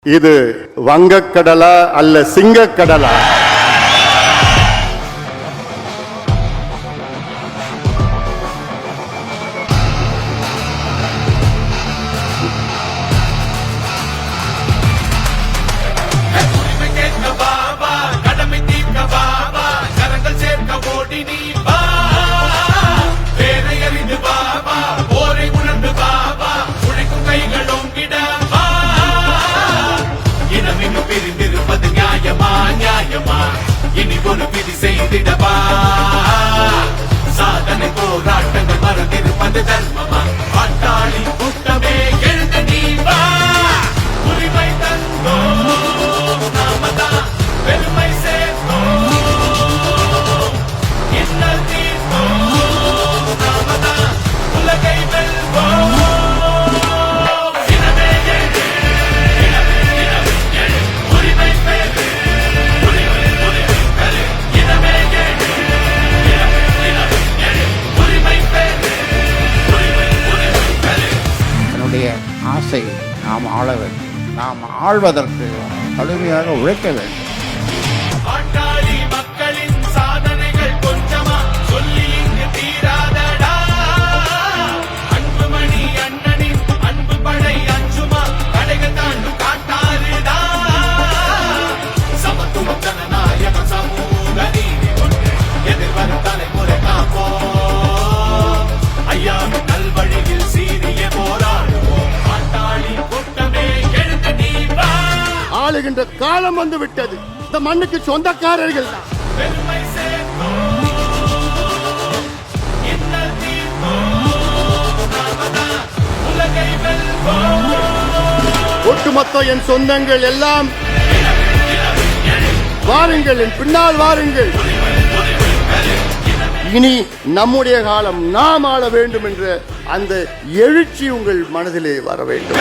இது வங்கக்கடலா அல்ல சிங்கக்கடலா? இனி ஒரு விதி செய்திடவா? சாதனை போராட்டங்கள் மறந்திருப்பது தர்மமா? பாட்டாளி கூட்டமே எழுந்து நீ வா. உரிமை தந்தோம் நாமதான், பெருமை சேர்த்தோம், இன்னல் தீர்த்தோம் நாமதான், உலகை வெல்வோம். ஆசை நாம் ஆள வேண்டும். நாம் ஆள்வதற்கு கடுமையாக உழைக்க வேண்டும். பாட்டாளி மக்களின் சாதனைகள் கொஞ்சமா சொல்லி இங்கு தீராதடா. அன்புமணி அண்ணனின் அன்பு படை அஞ்சுமா, கடைகள் தாண்டும் காட்டாருடா. சமத்துவம் ஜனநாயகம் சமூக நீதி கொண்டு எதிர்வரும் தலைமுறை காப்போம். ஐயாவின் நல்வழியில் சீரிய போராடுவோம். ஆளுகின்ற காலம் வந்து விட்டது. இந்த மண்ணுக்கு சொந்தக்காரர்கள் தான். ஒட்டுமொத்த என் சொந்தங்கள் எல்லாம் வாருங்கள், என் பின்னால் வாருங்கள். இனி நம்முடைய காலம், நாம் ஆள வேண்டும் என்ற அந்த எழுச்சி உங்கள் மனதிலே வர வேண்டும்.